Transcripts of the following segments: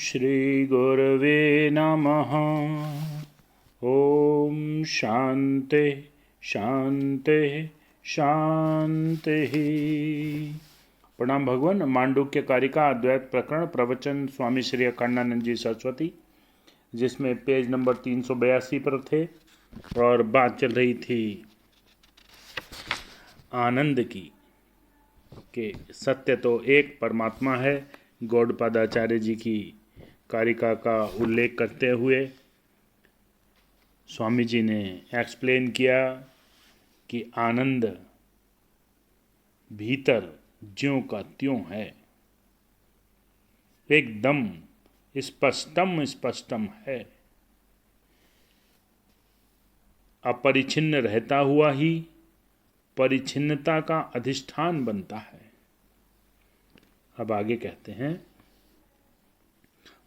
श्रीगुरवे नमः। ओम शांति शांति शांति। प्रणाम भगवान। मांडुक्य कारिका अद्वैत प्रकरण प्रवचन स्वामी श्री अखंडानंद जी सरस्वती, जिसमें पेज नंबर 382 पर थे और बात चल रही थी आनंद की कि सत्य तो एक परमात्मा है। गौड़पादाचार्य जी की कारिका का उल्लेख करते हुए स्वामी जी ने एक्सप्लेन किया कि आनंद भीतर ज्यों का त्यों है, एकदम स्पष्टम है, अपरिछिन्न रहता हुआ ही परिछिन्नता का अधिष्ठान बनता है। अब आगे कहते हैं,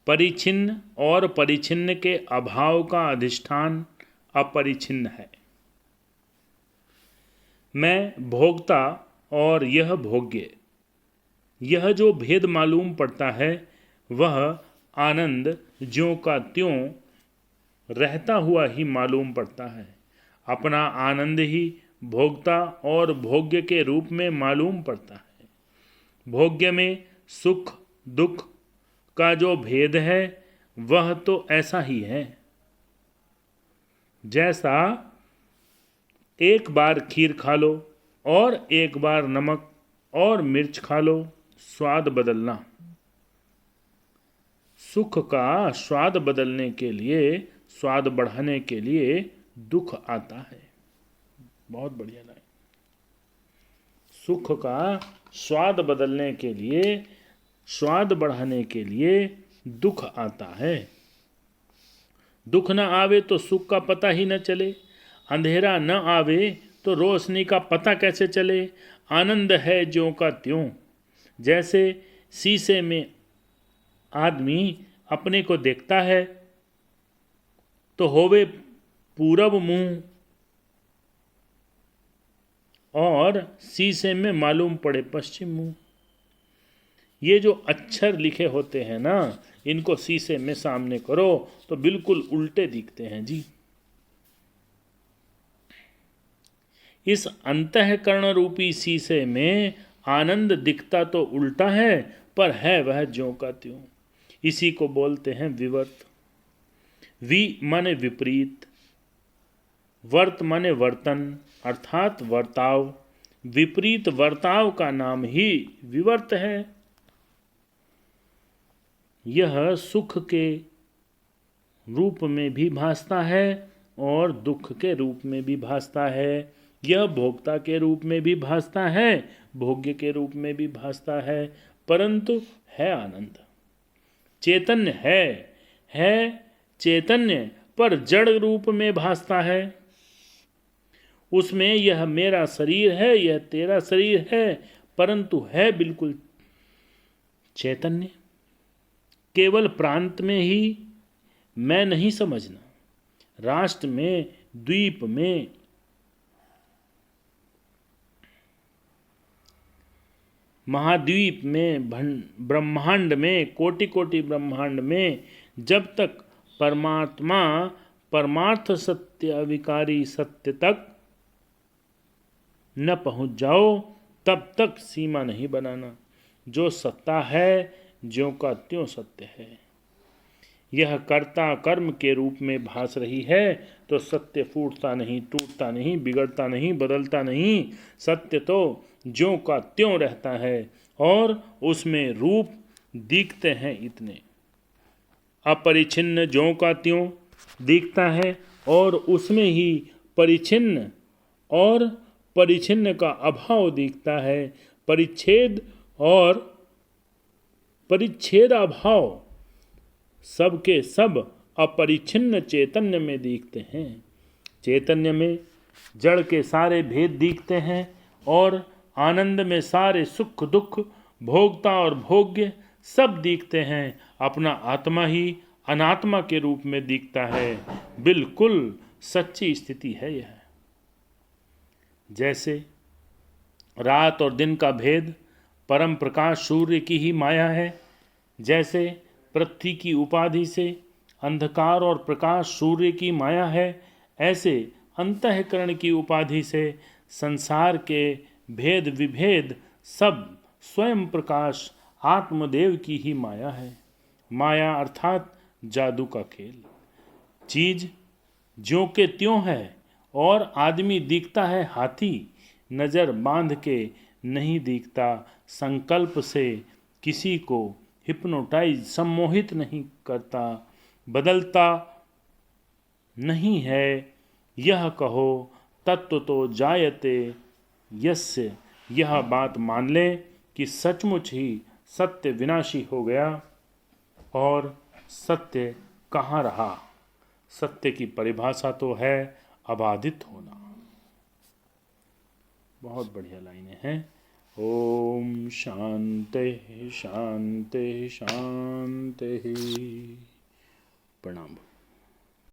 परिछिन्न और परिछिन्न के अभाव का अधिष्ठान अपरिछिन्न है। मैं भोक्ता और यह भोग्य, यह जो भेद मालूम पड़ता है वह आनंद ज्यों का त्यों रहता हुआ ही मालूम पड़ता है। अपना आनंद ही भोक्ता और भोग्य के रूप में मालूम पड़ता है। भोग्य में सुख दुख का जो भेद है वह तो ऐसा ही है। जैसा एक बार खीर खा लो और एक बार नमक और मिर्च खा लो, स्वाद बदलना। सुख का स्वाद बदलने के लिए, स्वाद बढ़ाने के लिए दुख आता है। बहुत बढ़िया लाइन। सुख का स्वाद बदलने के लिए, स्वाद बढ़ाने के लिए दुख आता है। दुख न आवे तो सुख का पता ही न चले, अंधेरा न आवे तो रोशनी का पता कैसे चले। आनंद है ज्यों का त्यों। जैसे शीशे में आदमी अपने को देखता है तो होवे पूरब मुंह और शीशे में मालूम पड़े पश्चिम मुंह। ये जो अक्षर लिखे होते हैं ना, इनको शीशे में सामने करो तो बिल्कुल उल्टे दिखते हैं जी। इस अंतःकरण रूपी शीशे में आनंद दिखता तो उल्टा है, पर है वह ज्यों का त्यों। इसी को बोलते हैं विवर्त। वि माने विपरीत, वर्त माने वर्तन अर्थात वर्ताव। विपरीत वर्ताव का नाम ही विवर्त है। यह सुख के रूप में भी भासता है और दुख के रूप में भी भासता है। यह भोक्ता के रूप में भी भासता है, भोग्य के रूप में भी भासता है, परंतु है आनंद। चैतन्य है चैतन्य, पर जड़ रूप में भासता है। उसमें यह मेरा शरीर है, यह तेरा शरीर है, परंतु है बिल्कुल चैतन्य। केवल प्रांत में ही मैं नहीं समझना, राष्ट्र में, द्वीप में, महाद्वीप में, ब्रह्मांड में, कोटि कोटि ब्रह्मांड में जब तक परमात्मा परमार्थ सत्य अविकारी सत्य तक न पहुंच जाओ, तब तक सीमा नहीं बनाना। जो सत्ता है ज्यों का त्यों सत्य है। यह कर्ता कर्म के रूप में भास रही है तो सत्य फूटता नहीं, टूटता नहीं, बिगड़ता नहीं, बदलता नहीं। सत्य तो ज्यों का त्यों रहता है और उसमें रूप दिखते हैं इतने। अपरिछिन्न ज्यों का त्यों दिखता है और उसमें ही परिछिन्न और परिछिन्न का अभाव दिखता है। परिच्छेद और परिच्छेद अभाव सबके सब अपरिछिन्न चैतन्य में दिखते हैं। चैतन्य में जड़ के सारे भेद दिखते हैं और आनंद में सारे सुख दुख, भोगता और भोग्य सब दिखते हैं। अपना आत्मा ही अनात्मा के रूप में दिखता है। बिल्कुल सच्ची स्थिति है यह। जैसे रात और दिन का भेद परम प्रकाश सूर्य की ही माया है, जैसे पृथ्वी की उपाधि से, अंधकार और प्रकाश सूर्य की माया है, ऐसे अंतःकरण की उपाधि से संसार के भेद विभेद सब स्वयं प्रकाश आत्मदेव की ही माया है। माया अर्थात जादू का खेल। चीज ज्यों के त्यों है और आदमी दिखता है हाथी, नजर बांध के नहीं दिखता, संकल्प से किसी को हिप्नोटाइज सम्मोहित नहीं करता, बदलता नहीं है यह कहो तत्व तो जायते यस्य। यह बात मान ले कि सचमुच ही सत्य विनाशी हो गया और सत्य कहाँ रहा। सत्य की परिभाषा तो है अबाधित होना। बहुत बढ़िया लाइनें हैं। ओम शांति शांति शांति। प्रणाम।